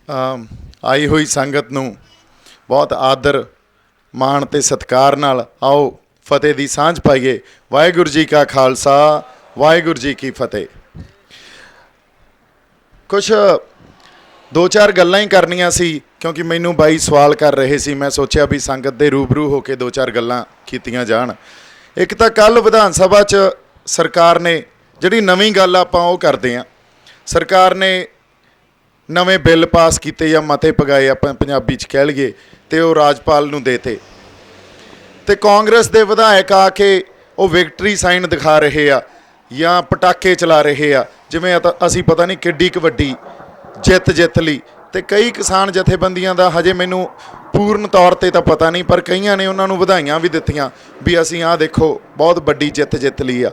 आई हुई संगत नूं बहुत आदर माण ते सत्कार नाल आओ फतेह दी सांझ पाईए। वाहिगुरू जी का खालसा वाहिगुरू जी की फतेह। कुछ दो चार गल्लां ही करनियां सी क्योंकि मैनू बाई सवाल कर रहे सी। मैं सोचा भी संगत दे रूबरू होकर दो चार गल्लां कीतियां जाण। एक तो कल विधान सभा च सरकार ने जिहड़ी नवीं गल आपां ओह करदे आं, सरकार ने नवें बिल पास किए या मते पगाए आपां पंजाबी च कह लईए ते ओह राजपाल नूं देते ते कांग्रेस दे विधायक आके वो विक्टरी साइन दिखा रहे आ या पटाके चला रहे आ जिवें असीं पता नहीं किड्डी क वड्डी जित लई। ते कई किसान जथेबंदियां दा हजे मैनूं पूर्ण तौर ते तां पता नहीं, पर कईयां ने उन्हां नूं वधाइयां भी दित्तियां भी असीं आ देखो बहुत वड्डी जित लई आ।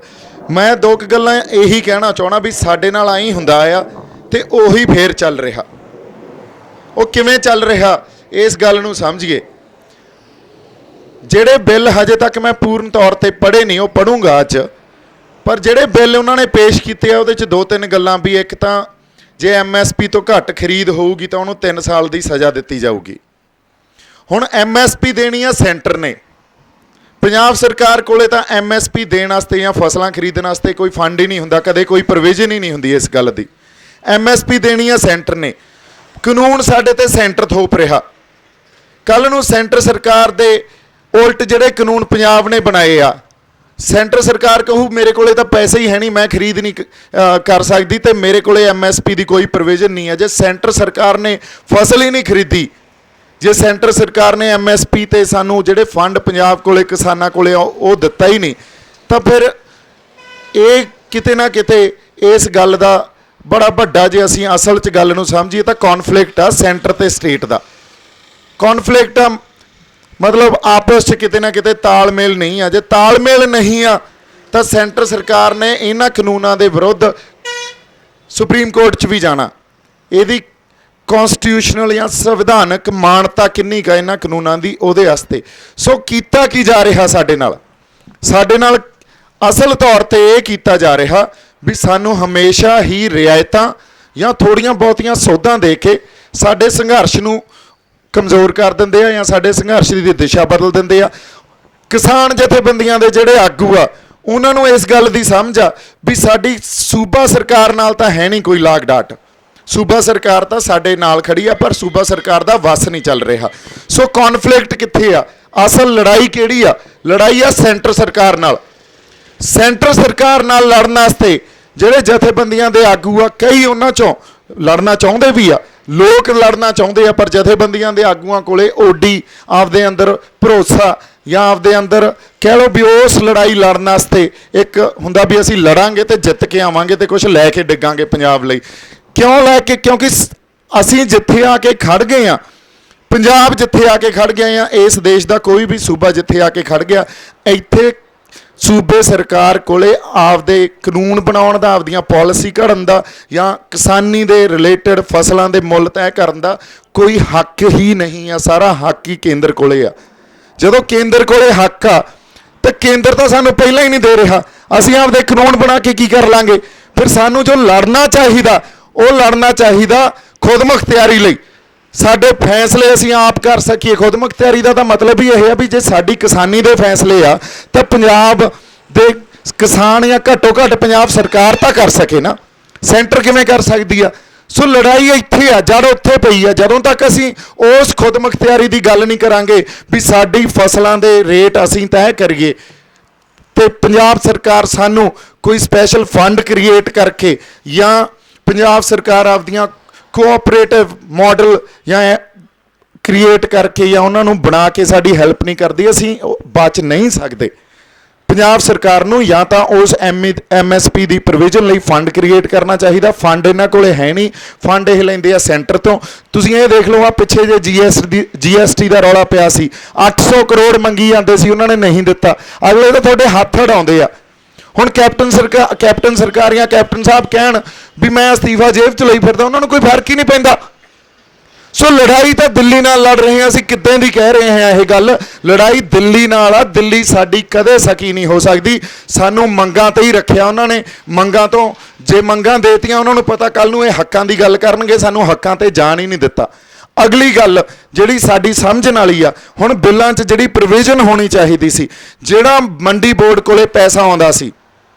मैं दो क गल्लां यही कहना चाहुंदा भी साडे नाल आई हुंदा आ ते ओही फेर चल रहा। वो किवें चल रहा इस गल नूं समझिए। ਜਿਹੜੇ बिल हजे तक मैं पूर्ण तौर पर पढ़े नहीं, वो पढ़ूंगा अज, पर ਜਿਹੜੇ बिल उन्होंने पेश किए ਉਹਦੇ 'ਚ दो तीन गल्लां भी। एक तो जे MSP तो घट खरीद होगी तो उन्होंने 3 साल की सज़ा दी जाऊगी। हुण MSP देनी है सेंटर ने, पंजाब सरकार कोले तां MSP देण वास्ते या फसलां खरीदण वास्ते कोई फंड ही नहीं हुंदा, कदे कोई प्रोविजन ही नहीं हुंदी इस गल दी। MSP देनी है सेंटर ने, कानून साडे ते सेंटर थोप रहा। कल नूं सेंटर सरकार दे उल्ट जिहड़े कानून पंजाब ने बनाए आ, सेंटर सरकार कहू मेरे कोले तां पैसे ही है नहीं, मैं खरीद नहीं कर सकती तो मेरे कोले MSP की कोई प्रोविजन नहीं है। जे सेंटर सरकार ने फसल ही नहीं खरीदी, जे सेंटर सरकार ने MSP ते सानू जिहड़े फंड पंजाब कोले किसानां कोले वो दिता ही नहीं, तो फिर ये किते ना किते इस गल दा बड़ा वड्डा जे असीं असल च गल नूं समझीए तां कॉन्फ्लिक्ट आ सेंटर ते स्टेट दा। कॉन्फ्लिक्ट आ मतलब आपस च किते ना किते तालमेल नहीं है। जे तालमेल नहीं आ तो सेंटर सरकार ने इन्हां कानूनां दे विरुद्ध सुप्रीम कोर्ट च भी जाना। इहदी कॉन्स्टिट्यूशनल या संविधानक मानता किन्नी का इन्हां कानूनां दी उहदे वास्ते। सो कीता की जा रहा साडे नाल असल तौर ते इह कीता जा रहा भी सानू हमेशा ही रियायतां या थोड़ियां बहुतियां सौधां दे के साडे संघर्ष नूं कमज़ोर कर देंदे आ या साडे संघर्ष की दिशा बदल देंदे आ। किसान जथेबंदियां दे जिहड़े आगू आ उन्हां नूं इस गल दी समझ आ भी साडी सूबा सरकार नाल तां है नहीं कोई लाग डाट। सूबा सरकार तां साडे नाल खड़ी आ पर सूबा सरकार दा वस नहीं चल रहा। सो कॉन्फ्लिक्ट कित्थे आ, असल लड़ाई किहड़ी आ? लड़ाई आ सेंटर सरकार नाल। सेंटर सरकार नाल लड़न वास्ते जिहड़े जथेबंदियां दे आगू आ कई उन्हां चों लड़ना चाहुंदे भी आ, लोग लड़ना चाहुंदे आ, पर जथेबंदियां दे आगूआं कोले ओडी आपदे अंदर भरोसा या आपदे अंदर कह लो भी उस लड़ाई लड़न वास्ते एक हुंदा भी असीं लड़ांगे तो जित के आवांगे तो कुछ लैके डिगांगे पंजाब लई। क्यों लैके? क्योंकि असीं जिथे आके खड़ गए आ, पंजाब जिथे आके खड़ गए आ, इस देश का कोई भी सूबा जिथे आके खड़ गया, इत्थे सूबे सरकार कोले आपदे कानून बनाउण दा, आपदियां पॉलिसी घड़न दा या किसानी दे रिलेटेड फसलों के मुल तय करन दा कोई हक ही नहीं है। सारा हक ही केंद्र कोले आ। जदों केंद्र कोले हक आ तो केंद्र तो सानू पहला ही नहीं दे रहा, असीं आपदे कानून बना के की कर लांगे? फिर सानू जो लड़ना चाहिदा वो लड़ना चाहिदा खुदमुख्तियारी लई। साडे फैसले असीं आप कर सकीए। खुदमुख्तियारी का मतलब ही यह है भी जे साडी किसानी दे फैसले आ तो पंजाब दे किसान या घट्टो घट्ट पंजाब सरकार तो कर सके ना, सेंटर किवें कर सकदी आ? सो लड़ाई इत्थे आ, जड़ उत्थे पई आ। जदों तक असीं उस खुदमुख्तियारी की गल नहीं करांगे भी साडी फसलां दे रेट असीं तय करिए ते पंजाब सरकार सानू कोई स्पैशल फंड क्रिएट करके या पंजाब सरकार आपदियां कोऑपरेटिव मॉडल या क्रिएट करके या उन्होंने बना के साड़ी हेल्प नहीं करती, असीं बच नहीं सकते। पंजाब सरकार नूं या तो उस MSP की प्रोविजन लई फंड क्रिएट करना चाहिए। फंड इन्हां कोले है नहीं, फंड ये लैंदे आ सेंटर तो। तुसीं ये देख लो आ पिछे जे GST का रौला पिया सी, 800 करोड़ मंगी जांदे सी, उन्होंने नहीं दिता। अगले तो तुहाडे हत्थ अड़ाउंदे आ। हुण कैप्टन सरकार या कैप्टन साहब कहण भी मैं अस्तीफा जेब च लई फिरदा, उन्होंने कोई फर्क ही नहीं पैंदा। ਸੋ ਲੜਾਈ ਤਾਂ ਦਿੱਲੀ ਨਾਲ ਲੜ ਰਹੇ ਹਾਂ, ਅਸੀਂ ਕਿੱਦਾਂ ਦੀ ਕਹਿ ਰਹੇ ਹਾਂ ਇਹ ਗੱਲ, ਲੜਾਈ ਦਿੱਲੀ ਨਾਲ ਆ। ਦਿੱਲੀ ਸਾਡੀ ਕਦੇ ਸਕੀ ਨਹੀਂ ਹੋ ਸਕਦੀ। ਸਾਨੂੰ ਮੰਗਾਂ ਤੇ ਹੀ ਰੱਖਿਆ ਉਹਨਾਂ ਨੇ, ਮੰਗਾਂ ਤੋਂ ਜੇ ਮੰਗਾਂ ਦੇਤੀਆਂ ਉਹਨਾਂ ਨੂੰ ਪਤਾ ਕੱਲ ਨੂੰ ਇਹ ਹੱਕਾਂ ਦੀ ਗੱਲ ਕਰਨਗੇ, ਸਾਨੂੰ ਹੱਕਾਂ ਤੇ ਜਾਣ ਹੀ ਨਹੀਂ ਦਿੱਤਾ। ਅਗਲੀ ਗੱਲ ਜਿਹੜੀ ਸਾਡੀ ਸਮਝਣ ਵਾਲੀ ਆ, ਹੁਣ ਬਿੱਲਾਂ 'ਚ ਜਿਹੜੀ ਪ੍ਰੋਵੀਜ਼ਨ ਹੋਣੀ ਚਾਹੀਦੀ ਸੀ, ਜਿਹੜਾ ਮੰਡੀ ਬੋਰਡ ਕੋਲੇ ਪੈਸਾ ਆਉਂਦਾ ਸੀ,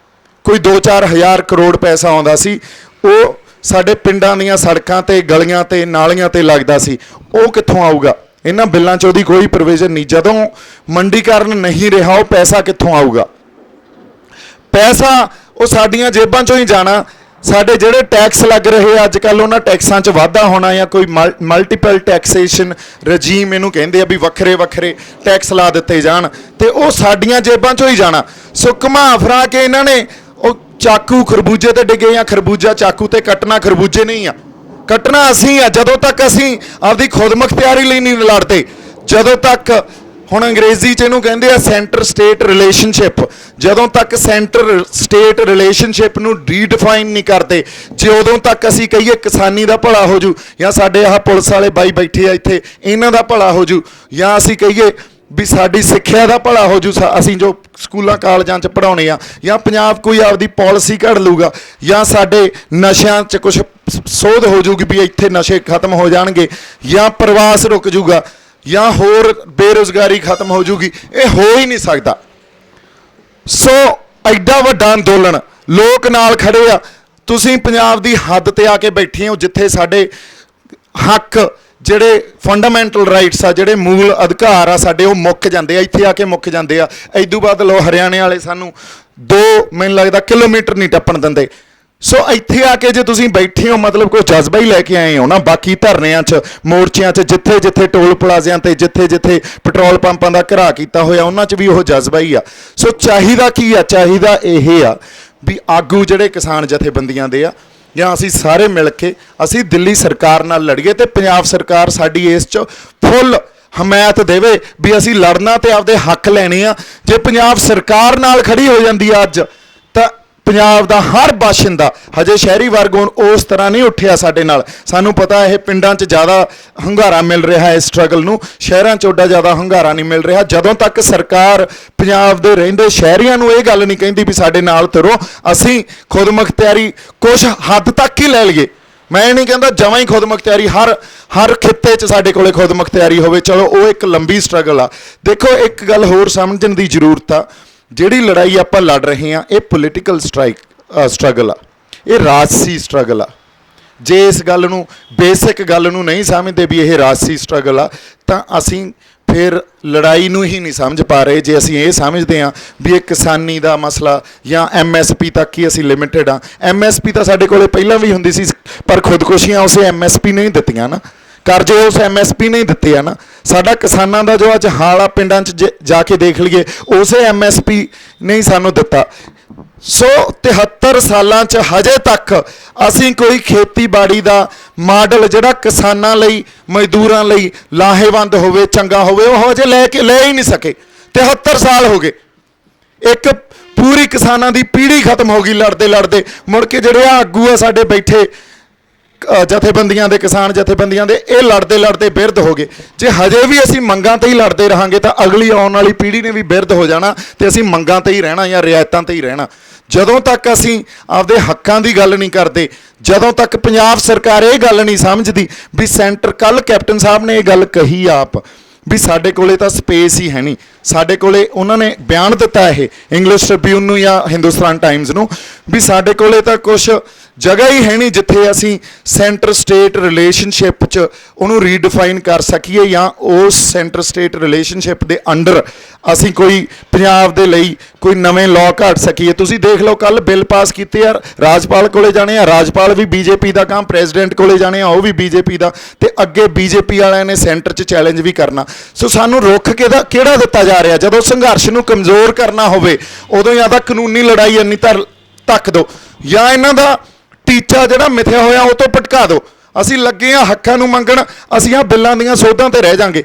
ਕੋਈ 2-4 ਹਜ਼ਾਰ ਕਰੋੜ ਪੈਸਾ ਆਉਂਦਾ ਸੀ, ਉਹ ਸਾਡੇ ਪਿੰਡਾਂ ਦੀਆਂ ਸੜਕਾਂ ਤੇ ਗਲੀਆਂ ਤੇ ਨਾਲੀਆਂ ਤੇ ਲੱਗਦਾ ਸੀ, ਉਹ ਕਿੱਥੋਂ ਆਊਗਾ? ਇਹਨਾਂ ਬਿੱਲਾਂ 'ਚ ਉਹਦੀ ਕੋਈ ਪ੍ਰੋਵੀਜ਼ਨ ਨਹੀਂ। ਜਦੋਂ ਮੰਡੀਕਰਨ ਨਹੀਂ ਰਿਹਾ ਉਹ ਪੈਸਾ ਕਿੱਥੋਂ ਆਊਗਾ? ਪੈਸਾ ਉਹ ਸਾਡੀਆਂ ਜੇਬਾਂ 'ਚੋਂ ਹੀ ਜਾਣਾ। ਸਾਡੇ ਜਿਹੜੇ ਟੈਕਸ ਲੱਗ ਰਹੇ ਅੱਜ ਕੱਲ੍ਹ ਉਹਨਾਂ ਟੈਕਸਾਂ 'ਚ ਵਾਧਾ ਹੋਣਾ, ਜਾਂ ਕੋਈ ਮਲਟੀਪਲ ਟੈਕਸੇਸ਼ਨ ਰਜੀਮ ਇਹਨੂੰ ਕਹਿੰਦੇ ਆ, ਵੀ ਵੱਖਰੇ ਵੱਖਰੇ ਟੈਕਸ ਲਾ ਦਿੱਤੇ ਜਾਣ ਤੇ ਉਹ ਸਾਡੀਆਂ ਜੇਬਾਂ 'ਚੋਂ ਹੀ ਜਾਣਾ। ਸੋ ਘੁਮਾ ਫਰਾ ਕੇ ਇਹਨਾਂ ਨੇ ਉਹ ਚਾਕੂ ਖਰਬੂਜੇ ਤੇ ਡਿੱਗੇ, ਜਾਂ ਖਰਬੂਜਾ ਚਾਕੂ ਤੇ ਕੱਟਣਾ ਖਰਬੂਜੇ ਨਹੀਂ ਆ, ਕੱਟਣਾ ਅਸੀਂ ਆ। ਜਦੋਂ ਤੱਕ ਅਸੀਂ ਆਪਦੀ ਖੁਦਮੁਖਤਿਆਰੀ ਲਈ ਨਹੀਂ ਲੜਦੇ, ਜਦੋਂ ਤੱਕ ਹੁਣ ਅੰਗਰੇਜ਼ੀ 'ਚ ਇਹਨੂੰ ਕਹਿੰਦੇ ਆ ਸੈਂਟਰ ਸਟੇਟ ਰਿਲੇਸ਼ਨਸ਼ਿਪ, ਜਦੋਂ ਤੱਕ ਸੈਂਟਰ ਸਟੇਟ ਰਿਲੇਸ਼ਨਸ਼ਿਪ ਨੂੰ ਰੀਡਿਫਾਈਨ ਨਹੀਂ ਕਰਦੇ, ਜੇ ਉਦੋਂ ਤੱਕ ਅਸੀਂ ਕਹੀਏ ਕਿਸਾਨੀ ਦਾ ਭਲਾ ਹੋ ਜੂ, ਜਾਂ ਸਾਡੇ ਆਹ ਪੁਲਿਸ ਵਾਲੇ ਬਾਈ ਬੈਠੇ ਆ ਇੱਥੇ ਇਹਨਾਂ ਦਾ ਭਲਾ ਹੋ ਜੂ, ਜਾਂ ਅਸੀਂ ਕਹੀਏ ਵੀ ਸਾਡੀ ਸਿੱਖਿਆ ਦਾ ਭਲਾ ਹੋ ਜੂ, ਅਸੀਂ ਜੋ ਸਕੂਲਾਂ ਕਾਲਜਾਂ 'ਚ ਪੜ੍ਹਾਉਣੇ ਆ, ਜਾਂ ਪੰਜਾਬ ਕੋਈ ਆਪਦੀ ਪਾਲਿਸੀ ਘੜ ਲੂਗਾ, ਜਾਂ ਸਾਡੇ ਨਸ਼ਿਆਂ 'ਚ ਕੁਛ ਸੋਧ ਹੋ ਜੂਗੀ ਵੀ ਇੱਥੇ ਨਸ਼ੇ ਖਤਮ ਹੋ ਜਾਣਗੇ, ਜਾਂ ਪ੍ਰਵਾਸ ਰੁਕ ਜੂਗਾ, ਜਾਂ ਹੋਰ ਬੇਰੁਜ਼ਗਾਰੀ ਖਤਮ ਹੋ ਜੂਗੀ, ਇਹ ਹੋ ਹੀ ਨਹੀਂ ਸਕਦਾ। ਸੋ ਐਡਾ ਵੱਡਾ ਅੰਦੋਲਨ, ਲੋਕ ਨਾਲ ਖੜੇ ਆ, ਤੁਸੀਂ ਪੰਜਾਬ ਦੀ ਹੱਦ ਤੇ ਆ ਕੇ ਬੈਠੇ ਹੋ ਜਿੱਥੇ ਸਾਡੇ ਹੱਕ, ਜਿਹੜੇ ਫੰਡਾਮੈਂਟਲ ਰਾਈਟਸ ਆ, ਜਿਹੜੇ ਮੂਲ ਅਧਿਕਾਰ ਆ ਸਾਡੇ, ਉਹ ਮੁੱਕ ਜਾਂਦੇ ਆ, ਇੱਥੇ ਆ ਕੇ ਮੁੱਕ ਜਾਂਦੇ ਆ। ਇਦੋਂ ਬਾਅਦ ਲੋ ਹਰਿਆਣੇ ਵਾਲੇ ਸਾਨੂੰ 2 ਮੈਨੂੰ ਲੱਗਦਾ ਕਿਲੋਮੀਟਰ ਨਹੀਂ ਟੱਪਣ ਦਿੰਦੇ। ਸੋ ਇੱਥੇ ਆ ਕੇ ਜੇ ਤੁਸੀਂ ਬੈਠੇ ਹੋ, ਮਤਲਬ ਕੋਈ ਜਜ਼ਬਾ ਹੀ ਲੈ ਕੇ ਆਏ ਹੋ ਨਾ। ਬਾਕੀ ਧਰਨਿਆਂ 'ਚ, ਮੋਰਚਿਆਂ 'ਚ, ਜਿੱਥੇ ਜਿੱਥੇ ਟੋਲ ਪਲਾਜ਼ਿਆਂ ਤੇ, ਜਿੱਥੇ ਜਿੱਥੇ ਪੈਟਰੋਲ ਪੰਪਾਂ ਦਾ ਘਰਾ ਕੀਤਾ ਹੋਇਆ, ਉਹਨਾਂ 'ਚ ਵੀ ਉਹ ਜਜ਼ਬਾ ਹੀ ਆ। ਸੋ ਚਾਹੀਦਾ ਕੀ ਆ? ਚਾਹੀਦਾ ਇਹ ਆ ਵੀ ਆਗੂ ਜਿਹੜੇ ਕਿਸਾਨ ਜਥੇਬੰਦੀਆਂ ਦੇ ਆ, ਜਾਂ ਅਸੀਂ ਸਾਰੇ ਮਿਲ ਕੇ ਅਸੀਂ ਦਿੱਲੀ ਸਰਕਾਰ ਨਾਲ ਲੜੀਏ ਤੇ ਪੰਜਾਬ ਸਰਕਾਰ ਸਾਡੀ ਇਸ 'ਚ ਫੁੱਲ ਹਮਾਇਤ ਦੇਵੇ ਵੀ ਅਸੀਂ ਲੜਨਾ ਤੇ ਆਪਦੇ ਹੱਕ ਲੈਣੇ ਆ। ਜੇ ਪੰਜਾਬ ਸਰਕਾਰ ਨਾਲ ਖੜੀ ਹੋ ਜਾਂਦੀ ਆ ਅੱਜ, ਤਾਂ ਪੰਜਾਬ ਦਾ ਹਰ ਬਾਸ਼ਿੰਦਾ, ਹਜੇ ਸ਼ਹਿਰੀ ਵਰਗ ਉਸ ਤਰ੍ਹਾਂ ਨਹੀਂ ਉੱਠਿਆ ਸਾਡੇ ਨਾਲ, ਸਾਨੂੰ ਪਤਾ ਇਹ ਪਿੰਡਾਂ 'ਚ ਜ਼ਿਆਦਾ ਹੁੰਗਾਰਾ ਮਿਲ ਰਿਹਾ ਹੈ ਇਸ ਸਟਰਗਲ ਨੂੰ, ਸ਼ਹਿਰਾਂ 'ਚ ਓਡਾ ਜ਼ਿਆਦਾ ਹੁੰਗਾਰਾ ਨਹੀਂ ਮਿਲ ਰਿਹਾ। ਜਦੋਂ ਤੱਕ ਸਰਕਾਰ ਪੰਜਾਬ ਦੇ ਰਹਿੰਦੇ ਸ਼ਹਿਰੀਆਂ ਨੂੰ ਇਹ ਗੱਲ ਨਹੀਂ ਕਹਿੰਦੀ ਵੀ ਸਾਡੇ ਨਾਲ ਤੁਰੋ, ਅਸੀਂ ਖੁਦਮੁਖਤਿਆਰੀ ਕੁਛ ਹੱਦ ਤੱਕ ਹੀ ਲੈ ਲਈਏ। ਮੈਂ ਨਹੀਂ ਕਹਿੰਦਾ ਜਮਾਂ ਹੀ ਖੁਦਮੁਖਤਿਆਰੀ ਹਰ ਖਿੱਤੇ 'ਚ ਸਾਡੇ ਕੋਲੇ ਖੁਦਮੁਖਤਿਆਰੀ ਹੋਵੇ, ਚਲੋ ਉਹ ਇੱਕ ਲੰਬੀ ਸਟਰਗਲ ਆ। ਦੇਖੋ ਇੱਕ ਗੱਲ ਹੋਰ ਸਮਝਣ ਦੀ ਜ਼ਰੂਰਤ ਆ, ਜਿਹੜੀ ਲੜਾਈ ਆਪਾਂ ਲੜ ਰਹੇ ਹਾਂ ਇਹ ਪੋਲੀਟੀਕਲ ਸਟਰਗਲ ਆ, ਇਹ ਰਾਜਸੀ ਸਟਰਗਲ ਆ। ਜੇ ਇਸ ਗੱਲ ਨੂੰ, ਬੇਸਿਕ ਗੱਲ ਨੂੰ ਨਹੀਂ ਸਮਝਦੇ ਵੀ ਇਹ ਰਾਜਸੀ ਸਟਰਗਲ ਆ, ਤਾਂ ਅਸੀਂ ਫਿਰ ਲੜਾਈ ਨੂੰ ਹੀ ਨਹੀਂ ਸਮਝ ਪਾ ਰਹੇ। ਜੇ ਅਸੀਂ ਇਹ ਸਮਝਦੇ ਹਾਂ ਵੀ ਇਹ ਕਿਸਾਨੀ ਦਾ ਮਸਲਾ ਜਾਂ MSP ਤੱਕ ਹੀ ਅਸੀਂ ਲਿਮਿਟਡ ਆ, MSP ਤਾਂ ਸਾਡੇ ਕੋਲੇ ਪਹਿਲਾਂ ਵੀ ਹੁੰਦੀ ਸੀ, ਪਰ ਖੁਦਕੁਸ਼ੀਆਂ ਉਸੇ MSP ਨਹੀਂ ਦਿੱਤੀਆਂ ਨਾ, ਕਰਜ਼ੇ ਉਸ MSP ਨਹੀਂ ਦਿੱਤੇ ਆ ਨਾ। ਸਾਡਾ ਕਿਸਾਨਾਂ ਦਾ ਜੋ ਅੱਜ ਹਾਲ ਆ, ਪਿੰਡਾਂ 'ਚ ਜਾ ਕੇ ਦੇਖ ਲਈਏ, ਉਸੇ MSP ਨਹੀਂ ਸਾਨੂੰ ਦਿੱਤਾ। ਸੋ 73 ਸਾਲਾਂ 'ਚ ਹਜੇ ਤੱਕ ਅਸੀਂ ਕੋਈ ਖੇਤੀਬਾੜੀ ਦਾ ਮਾਡਲ ਜਿਹੜਾ ਕਿਸਾਨਾਂ ਲਈ, ਮਜ਼ਦੂਰਾਂ ਲਈ ਲਾਹੇਵੰਦ ਹੋਵੇ, ਚੰਗਾ ਹੋਵੇ, ਉਹ ਹਜੇ ਲੈ ਹੀ ਨਹੀਂ ਸਕੇ। 73 ਸਾਲ ਹੋ ਗਏ, ਇੱਕ ਪੂਰੀ ਕਿਸਾਨਾਂ ਦੀ ਪੀੜ੍ਹੀ ਖਤਮ ਹੋ ਗਈ ਲੜਦੇ ਲੜਦੇ। ਮੁੜ ਕੇ ਜਿਹੜੇ ਆਗੂ ਆ ਸਾਡੇ ਬੈਠੇ ਜਥੇਬੰਦੀਆਂ ਦੇ, ਕਿਸਾਨ ਜਥੇਬੰਦੀਆਂ ਦੇ, ਇਹ ਲੜਦੇ ਲੜਦੇ ਬਿਰਧ ਹੋ ਗਏ। ਜੇ ਹਜੇ ਵੀ ਅਸੀਂ ਮੰਗਾਂ ਤੇ ਹੀ ਲੜਦੇ ਰਹਾਂਗੇ ਤਾਂ ਅਗਲੀ ਆਉਣ ਵਾਲੀ ਪੀੜ੍ਹੀ ਨੇ ਵੀ ਬਿਰਧ ਹੋ ਜਾਣਾ ਤੇ ਅਸੀਂ ਮੰਗਾਂ ਤੇ ਹੀ ਰਹਿਣਾ ਜਾਂ ਰਿਆਇਤਾਂ ਤੇ ਹੀ ਰਹਿਣਾ। ਜਦੋਂ ਤੱਕ ਅਸੀਂ ਆਪਦੇ ਹੱਕਾਂ ਦੀ ਗੱਲ ਨਹੀਂ ਕਰਦੇ, ਜਦੋਂ ਤੱਕ ਪੰਜਾਬ ਸਰਕਾਰ ਇਹ ਗੱਲ ਨਹੀਂ ਸਮਝਦੀ ਵੀ ਸੈਂਟਰ, ਕੱਲ੍ਹ ਕੈਪਟਨ ਸਾਹਿਬ ਨੇ ਇਹ ਗੱਲ ਕਹੀ ਆਪ ਵੀ ਸਾਡੇ ਕੋਲੇ ਤਾਂ ਸਪੇਸ ਹੀ ਹੈ ਨਹੀਂ, ਸਾਡੇ ਕੋਲੇ, ਉਹਨਾਂ ਨੇ ਬਿਆਨ ਦਿੱਤਾ ਇਹ ਇੰਗਲਿਸ਼ ਟ੍ਰਿਬਿਊਨ ਨੂੰ ਜਾਂ ਹਿੰਦੁਸਤਾਨ ਟਾਈਮਜ਼ ਨੂੰ, ਵੀ ਸਾਡੇ ਕੋਲੇ ਤਾਂ ਕੁਛ ਜਗ੍ਹਾ ਹੀ ਹੈ ਨਹੀਂ ਜਿੱਥੇ ਅਸੀਂ ਸੈਂਟਰ ਸਟੇਟ ਰਿਲੇਸ਼ਨਸ਼ਿਪ 'ਚ ਉਹਨੂੰ ਰੀਡਿਫਾਈਨ ਕਰ ਸਕੀਏ, ਜਾਂ ਉਸ ਸੈਂਟਰ ਸਟੇਟ ਰਿਲੇਸ਼ਨਸ਼ਿਪ ਦੇ ਅੰਡਰ ਅਸੀਂ ਕੋਈ ਪੰਜਾਬ ਦੇ ਲਈ ਕੋਈ ਨਵੇਂ ਲਾਅ ਘੜ ਸਕੀਏ। ਤੁਸੀਂ ਦੇਖ ਲਓ ਕੱਲ੍ਹ ਬਿੱਲ ਪਾਸ ਕੀਤੇ ਆ, ਰਾਜਪਾਲ ਕੋਲੇ ਜਾਣੇ ਆ, ਰਾਜਪਾਲ ਵੀ BJP ਦਾ ਕੰਮ, ਪ੍ਰੈਜ਼ੀਡੈਂਟ ਕੋਲੇ ਜਾਣੇ ਆ, ਉਹ ਵੀ BJP ਦਾ, ਤੇ ਅੱਗੇ BJP ਵਾਲਿਆਂ ਨੇ ਸੈਂਟਰ 'ਚ ਚੈਲੰਜ ਵੀ ਕਰਨਾ। ਸੋ ਸਾਨੂੰ ਰੁੱਖ ਕਿਹੜਾ ਦਿੱਤਾ ਜਾ ਰਿਹਾ? ਜਦੋਂ ਸੰਘਰਸ਼ ਨੂੰ ਕਮਜ਼ੋਰ ਕਰਨਾ ਹੋਵੇ ਉਦੋਂ ਜਾਂ ਤਾਂ ਕਾਨੂੰਨੀ ਲੜਾਈ ਇੰਨੀ ਧੱਕ ਦਿਓ, ਜਾਂ ਇਹਨਾਂ ਦਾ ਟੀਚਾ ਜਿਹੜਾ ਮਿਥਿਆ ਹੋਇਆ ਉਹ ਤੋਂ ਭਟਕਾ ਦਿਓ। ਅਸੀਂ ਲੱਗੇ ਹਾਂ ਹੱਕਾਂ ਨੂੰ ਮੰਗਣ, ਅਸੀਂ ਆ ਬਿੱਲਾਂ ਦੀਆਂ ਸੋਧਾਂ ਤੇ ਰਹਿ ਜਾਾਂਗੇ।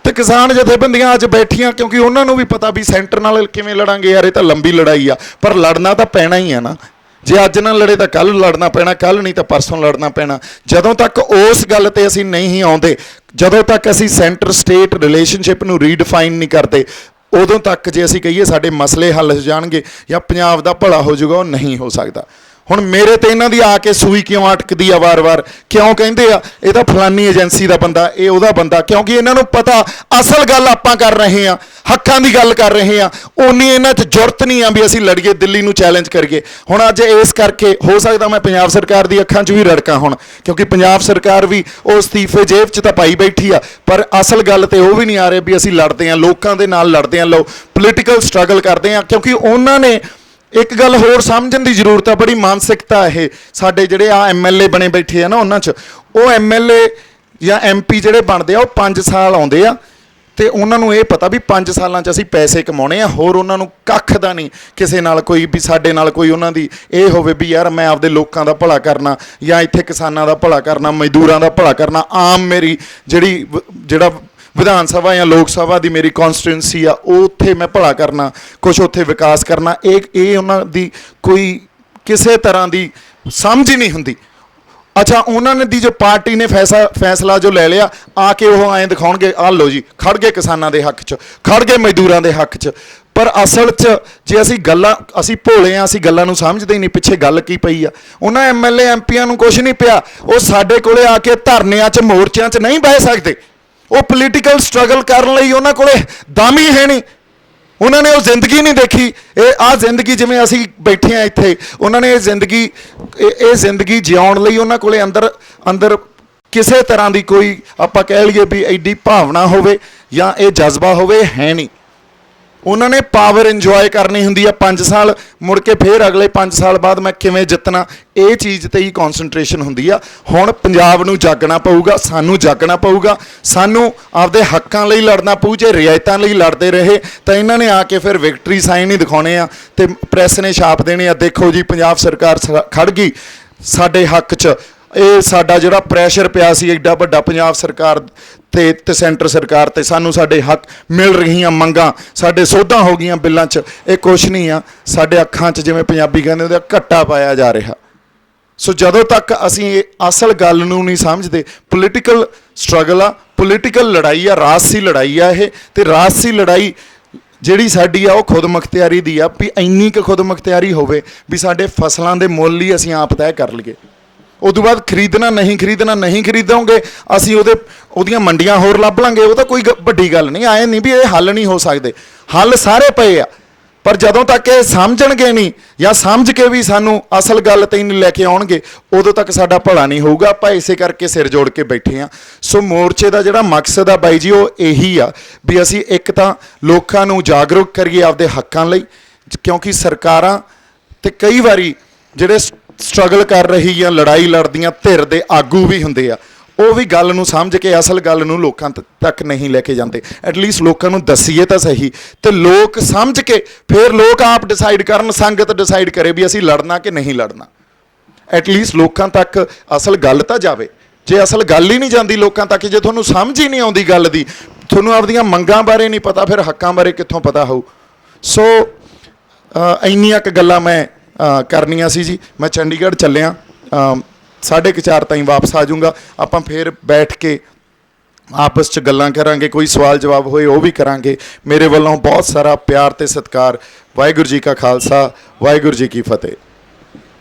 ਤੇ ਕਿਸਾਨ ਜਥੇਬੰਦੀਆਂ ਅੱਜ ਬੈਠੀਆਂ, ਕਿਉਂਕਿ ਉਹਨਾਂ ਨੂੰ ਵੀ ਪਤਾ ਵੀ ਸੈਂਟਰ ਨਾਲ ਕਿਵੇਂ ਲੜਾਂਗੇ, ਯਾਰ ਇਹ ਤਾਂ ਲੰਬੀ ਲੜਾਈ ਆ, ਪਰ ਲੜਨਾ ਤਾਂ ਪੈਣਾ ਹੀ ਆ ਨਾ। ਜੇ ਅੱਜ ਨਾ ਲੜੇ ਤਾਂ ਕੱਲ੍ਹ ਲੜਨਾ ਪੈਣਾ, ਕੱਲ੍ਹ ਨਹੀਂ ਤਾਂ ਪਰਸੋਂ ਲੜਨਾ ਪੈਣਾ। ਜਦੋਂ ਤੱਕ ਉਸ ਗੱਲ ਤੇ ਅਸੀਂ ਨਹੀਂ ਆਉਂਦੇ, ਜਦੋਂ ਤੱਕ ਅਸੀਂ ਸੈਂਟਰ ਸਟੇਟ ਰਿਲੇਸ਼ਨਸ਼ਿਪ ਨੂੰ ਰੀਡਿਫਾਈਨ ਨਹੀਂ ਕਰਦੇ, ਉਦੋਂ ਤੱਕ ਜੇ ਅਸੀਂ ਕਹੀਏ ਸਾਡੇ ਮਸਲੇ ਹੱਲ ਹੋ ਜਾਣਗੇ ਜਾਂ ਪੰਜਾਬ ਦਾ ਭਲਾ ਹੋ ਜਾਊਗਾ, ਉਹ ਨਹੀਂ ਹੋ ਸਕਦਾ। ਹੁਣ ਮੇਰੇ ਤੇ ਇਹਨਾਂ ਦੀ ਆ ਕੇ ਸੂਈ ਕਿਉਂ ਅਟਕਦੀ ਆ ਵਾਰ-ਵਾਰ? ਕਿਉਂ ਕਹਿੰਦੇ ਆ ਇਹ ਤਾਂ ਫਲਾਨੀ ਏਜੰਸੀ ਦਾ ਬੰਦਾ, ਇਹ ਉਹਦਾ ਬੰਦਾ? ਕਿਉਂਕਿ ਇਹਨਾਂ ਨੂੰ ਪਤਾ ਅਸਲ ਗੱਲ ਆਪਾਂ ਕਰ ਰਹੇ ਹਾਂ, ਹੱਕਾਂ ਦੀ ਗੱਲ ਕਰ ਰਹੇ ਹਾਂ। ਉਨੀ ਇਹਨਾਂ 'ਚ ਜੁਰਤ ਨਹੀਂ ਆ ਵੀ ਅਸੀਂ ਲੜੀਏ, ਦਿੱਲੀ ਨੂੰ ਚੈਲੰਜ ਕਰੀਏ। ਹੁਣ ਅੱਜ ਇਸ ਕਰਕੇ ਹੋ ਸਕਦਾ ਮੈਂ ਪੰਜਾਬ ਸਰਕਾਰ ਦੀ ਅੱਖਾਂ 'ਚ ਵੀ ਰੜਕਾਂ ਹੁਣ, ਕਿਉਂਕਿ ਪੰਜਾਬ ਸਰਕਾਰ ਵੀ ਉਹ ਅਸਤੀਫੇ ਜੇਬ 'ਚ ਤਾਂ ਪਾਈ ਬੈਠੀ ਆ, ਪਰ ਅਸਲ ਗੱਲ ਤੇ ਉਹ ਵੀ ਨਹੀਂ ਆ ਰਹੇ ਵੀ ਅਸੀਂ ਲੜਦੇ ਹਾਂ, ਲੋਕਾਂ ਦੇ ਨਾਲ ਲੜਦੇ ਹਾਂ, ਪੋਲੀਟੀਕਲ ਸਟਰਗਲ ਕਰਦੇ ਹਾਂ। ਕਿਉਂਕਿ ਉਹਨਾਂ ਨੇ ਇੱਕ ਗੱਲ ਹੋਰ ਸਮਝਣ ਦੀ ਜ਼ਰੂਰਤ ਆ, ਬੜੀ ਮਾਨਸਿਕਤਾ ਇਹ ਸਾਡੇ ਜਿਹੜੇ ਆ MLA ਬਣੇ ਬੈਠੇ ਆ ਨਾ, ਉਹਨਾਂ 'ਚ ਉਹ MLA ਜਾਂ MP ਜਿਹੜੇ ਬਣਦੇ ਆ ਉਹ 5 ਸਾਲ ਆਉਂਦੇ ਆ ਤੇ ਉਹਨਾਂ ਨੂੰ ਇਹ ਪਤਾ ਵੀ 5 ਸਾਲਾਂ 'ਚ ਅਸੀਂ ਪੈਸੇ ਕਮਾਉਣੇ ਆ, ਹੋਰ ਉਹਨਾਂ ਨੂੰ ਕੱਖ ਦਾ ਨਹੀਂ ਕਿਸੇ ਨਾਲ ਕੋਈ ਵੀ ਸਾਡੇ ਨਾਲ ਕੋਈ ਉਹਨਾਂ ਦੀ ਇਹ ਹੋਵੇ ਵੀ ਯਾਰ ਮੈਂ ਆਪਦੇ ਲੋਕਾਂ ਦਾ ਭਲਾ ਕਰਨਾ ਜਾਂ ਇੱਥੇ ਕਿਸਾਨਾਂ ਦਾ ਭਲਾ ਕਰਨਾ, ਮਜ਼ਦੂਰਾਂ ਦਾ ਭਲਾ ਕਰਨਾ। ਆਮ ਮੇਰੀ ਜਿਹੜਾ ਵਿਧਾਨ ਸਭਾ ਜਾਂ ਲੋਕ ਸਭਾ ਦੀ ਮੇਰੀ ਕੌਂਸਟੀਟੂਐਂਸੀ ਆ, ਉਹ ਉੱਥੇ ਮੈਂ ਭਲਾ ਕਰਨਾ, ਕੁਛ ਉੱਥੇ ਵਿਕਾਸ ਕਰਨਾ, ਇਹ ਉਹਨਾਂ ਦੀ ਕੋਈ ਕਿਸੇ ਤਰ੍ਹਾਂ ਦੀ ਸਮਝ ਹੀ ਨਹੀਂ ਹੁੰਦੀ। ਅੱਛਾ, ਉਹਨਾਂ ਨੇ ਦੀ ਜੋ ਪਾਰਟੀ ਨੇ ਫੈਸਲਾ ਜੋ ਲੈ ਲਿਆ, ਆ ਕੇ ਉਹ ਐਂ ਦਿਖਾਉਣਗੇ ਆਹ ਲਓ ਜੀ ਖੜ ਗਏ ਕਿਸਾਨਾਂ ਦੇ ਹੱਕ 'ਚ, ਖੜ ਗਏ ਮਜ਼ਦੂਰਾਂ ਦੇ ਹੱਕ 'ਚ। ਪਰ ਅਸਲ 'ਚ ਜੇ ਅਸੀਂ ਭੋਲੇ ਹਾਂ, ਅਸੀਂ ਗੱਲਾਂ ਨੂੰ ਸਮਝਦੇ ਹੀ ਨਹੀਂ ਪਿੱਛੇ ਗੱਲ ਕੀ ਪਈ ਆ। ਉਹਨਾਂ MLA MPਆਂ ਨੂੰ ਕੁਛ ਨਹੀਂ ਪਿਆ, ਉਹ ਸਾਡੇ ਕੋਲੇ ਆ ਕੇ ਧਰਨਿਆਂ 'ਚ ਮੋਰਚਿਆਂ 'ਚ ਨਹੀਂ ਬਹਿ ਸਕਦੇ। ਉਹ ਪੋਲੀਟੀਕਲ ਸਟਰਗਲ ਕਰਨ ਲਈ ਉਹਨਾਂ ਕੋਲੇ ਦਮ ਹੀ ਹੈ ਨਹੀਂ। ਉਹਨਾਂ ਨੇ ਉਹ ਜ਼ਿੰਦਗੀ ਨਹੀਂ ਦੇਖੀ। ਇਹ ਜ਼ਿੰਦਗੀ ਜਿਵੇਂ ਅਸੀਂ ਬੈਠੇ ਹਾਂ ਇੱਥੇ, ਉਹਨਾਂ ਨੇ ਇਹ ਜ਼ਿੰਦਗੀ ਜਿਉਣ ਲਈ ਉਹਨਾਂ ਕੋਲੇ ਅੰਦਰ ਕਿਸੇ ਤਰ੍ਹਾਂ ਦੀ ਕੋਈ ਆਪਾਂ ਕਹਿ ਲਈਏ ਵੀ ਐਡੀ ਭਾਵਨਾ ਹੋਵੇ ਜਾਂ ਇਹ ਜਜ਼ਬਾ ਹੋਵੇ, ਹੈ ਨਹੀਂ। ਉਹਨਾਂ ਨੇ ਪਾਵਰ ਇੰਜੋਏ ਕਰਨੀ ਹੁੰਦੀ ਆ 5 ਸਾਲ, ਮੁੜ ਕੇ ਫਿਰ ਅਗਲੇ 5 ਸਾਲ ਬਾਅਦ ਮੈਂ ਕਿਵੇਂ ਜਿੱਤਣਾ, ਇਹ ਚੀਜ਼ ਤੇ ਹੀ ਕੌਨਸਨਟ੍ਰੇਸ਼ਨ ਹੁੰਦੀ ਆ। ਹੁਣ ਪੰਜਾਬ ਨੂੰ ਜਾਗਣਾ ਪਊਗਾ, ਸਾਨੂੰ ਜਾਗਣਾ ਪਊਗਾ, ਸਾਨੂੰ ਆਪਦੇ ਹੱਕਾਂ ਲਈ ਲੜਨਾ ਪਊ। ਜੇ ਰਿਆਇਤਾਂ ਲਈ ਲੜਦੇ ਰਹੇ ਤਾਂ ਇਹਨਾਂ ਨੇ ਆ ਕੇ ਫਿਰ ਵਿਕਟਰੀ ਸਾਈਨ ਹੀ ਦਿਖਾਉਣੇ ਆ ਤੇ ਪ੍ਰੈਸ ਨੇ ਛਾਪ ਦੇਣੇ ਆ, ਦੇਖੋ ਜੀ ਪੰਜਾਬ ਸਰਕਾਰ ਖੜ ਗਈ ਸਾਡੇ ਹੱਕ 'ਚ। ਇਹ ਸਾਡਾ ਜਿਹੜਾ ਪ੍ਰੈਸ਼ਰ ਪਿਆ ਸੀ ਐਡਾ ਵੱਡਾ ਪੰਜਾਬ ਸਰਕਾਰ ਤੇ ਸੈਂਟਰ ਸਰਕਾਰ ਤੇ, ਸਾਨੂੰ ਸਾਡੇ ਹੱਕ ਮਿਲ ਰਹੀਆਂ ਮੰਗਾਂ, ਸਾਡੇ ਸੋਧਾਂ ਹੋ ਗਈਆਂ ਬਿੱਲਾਂ 'ਚ, ਇਹ ਕੁਛ ਨਹੀਂ ਆ। ਸਾਡੇ ਅੱਖਾਂ 'ਚ ਜਿਵੇਂ ਪੰਜਾਬੀ ਕਹਿੰਦੇ ਉਹਦਾ ਘੱਟਾ ਪਾਇਆ ਜਾ ਰਿਹਾ। ਸੋ ਜਦੋਂ ਤੱਕ ਅਸੀਂ ਇਹ ਅਸਲ ਗੱਲ ਨੂੰ ਨਹੀਂ ਸਮਝਦੇ, ਪੋਲੀਟੀਕਲ ਸਟਰਗਲ ਆ, ਪੋਲੀਟੀਕਲ ਲੜਾਈ ਆ, ਰਾਜਸੀ ਲੜਾਈ ਆ ਇਹ। ਤੇ ਰਾਜਸੀ ਲੜਾਈ ਜਿਹੜੀ ਸਾਡੀ ਆ ਉਹ ਖੁਦ ਮੁਖਤਿਆਰੀ ਦੀ ਆ, ਵੀ ਇੰਨੀ ਕੁ ਖੁਦ ਮੁਖਤਿਆਰੀ ਹੋਵੇ ਵੀ ਸਾਡੇ ਫਸਲਾਂ ਦੇ ਮੁੱਲ ਹੀ ਅਸੀਂ ਆਪ ਤੈਅ ਕਰ ਲਈਏ। ਉਦੋਂ ਬਾਅਦ ਖਰੀਦਣਾ ਨਹੀਂ ਖਰੀਦੋਗੇ, ਅਸੀਂ ਉਹਦੀਆਂ ਮੰਡੀਆਂ ਹੋਰ ਲੱਭ ਲਾਂਗੇ, ਉਹ ਤਾਂ ਕੋਈ ਵੱਡੀ ਗੱਲ ਨਹੀਂ। ਆਏ ਨਹੀਂ ਵੀ ਇਹ ਹੱਲ ਨਹੀਂ ਹੋ ਸਕਦੇ, ਹੱਲ ਸਾਰੇ ਪਏ ਆ। ਪਰ ਜਦੋਂ ਤੱਕ ਇਹ ਸਮਝਣਗੇ ਨਹੀਂ ਜਾਂ ਸਮਝ ਕੇ ਵੀ ਸਾਨੂੰ ਅਸਲ ਗੱਲ ਤੇ ਨਹੀਂ ਲੈ ਕੇ ਆਉਣਗੇ, ਉਦੋਂ ਤੱਕ ਸਾਡਾ ਭਲਾ ਨਹੀਂ ਹੋਊਗਾ। ਆਪਾਂ ਇਸੇ ਕਰਕੇ ਸਿਰ ਜੋੜ ਕੇ ਬੈਠੇ ਹਾਂ। ਸੋ ਮੋਰਚੇ ਦਾ ਜਿਹੜਾ ਮਕਸਦ ਆ ਬਾਈ ਜੀ, ਉਹ ਇਹੀ ਆ ਵੀ ਅਸੀਂ ਇੱਕ ਤਾਂ ਲੋਕਾਂ ਨੂੰ ਜਾਗਰੂਕ ਕਰੀਏ ਆਪਦੇ ਹੱਕਾਂ ਲਈ, ਕਿਉਂਕਿ ਸਰਕਾਰਾਂ ਤੇ ਕਈ ਵਾਰੀ ਜਿਹੜੇ ਸਟਰਗਲ ਕਰ ਰਹੀ ਜਾਂ ਲੜਾਈ ਲੜਦੀਆਂ ਧਿਰ ਦੇ ਆਗੂ ਵੀ ਹੁੰਦੇ ਆ, ਉਹ ਵੀ ਗੱਲ ਨੂੰ ਸਮਝ ਕੇ ਅਸਲ ਗੱਲ ਨੂੰ ਲੋਕਾਂ ਤੱਕ ਨਹੀਂ ਲੈ ਕੇ ਜਾਂਦੇ। ਐਟਲੀਸਟ ਲੋਕਾਂ ਨੂੰ ਦੱਸੀਏ ਤਾਂ ਸਹੀ, ਤੇ ਲੋਕ ਸਮਝ ਕੇ ਫਿਰ ਲੋਕ ਆਪ ਡਿਸਾਈਡ ਕਰਨ, ਸੰਗਤ ਡਿਸਾਈਡ ਕਰੇ ਵੀ ਅਸੀਂ ਲੜਨਾ ਕਿ ਨਹੀਂ ਲੜਨਾ। ਐਟਲੀਸਟ ਲੋਕਾਂ ਤੱਕ ਅਸਲ ਗੱਲ ਤਾਂ ਜਾਵੇ। ਜੇ ਅਸਲ ਗੱਲ ਹੀ ਨਹੀਂ ਜਾਂਦੀ ਲੋਕਾਂ ਤੱਕ, ਜੇ ਤੁਹਾਨੂੰ ਸਮਝ ਹੀ ਨਹੀਂ ਆਉਂਦੀ ਗੱਲ ਦੀ, ਤੁਹਾਨੂੰ ਆਪਦੀਆਂ ਮੰਗਾਂ ਬਾਰੇ ਨਹੀਂ ਪਤਾ, ਫਿਰ ਹੱਕਾਂ ਬਾਰੇ ਕਿੱਥੋਂ ਪਤਾ ਹੋਊ। ਸੋ ਇੰਨੀਆਂ ਕੁ ਗੱਲਾਂ ਮੈਂ ਕਰਨੀਆਂ ਸੀ ਜੀ। ਮੈਂ ਚੰਡੀਗੜ੍ਹ ਚੱਲਿਆ, 4:30 ਤਾਈਂ ਵਾਪਸ ਆ ਜਾਊਂਗਾ। ਆਪਾਂ ਫਿਰ ਬੈਠ ਕੇ ਆਪਸ 'ਚ ਗੱਲਾਂ ਕਰਾਂਗੇ, ਕੋਈ ਸਵਾਲ ਜਵਾਬ ਹੋਏ ਉਹ ਵੀ ਕਰਾਂਗੇ। ਮੇਰੇ ਵੱਲੋਂ ਬਹੁਤ ਸਾਰਾ ਪਿਆਰ ਤੇ ਸਤਿਕਾਰ। ਵਾਹਿਗੁਰੂ ਜੀ ਕਾ ਖਾਲਸਾ, ਵਾਹਿਗੁਰੂ ਜੀ ਕੀ ਫਤਿਹ।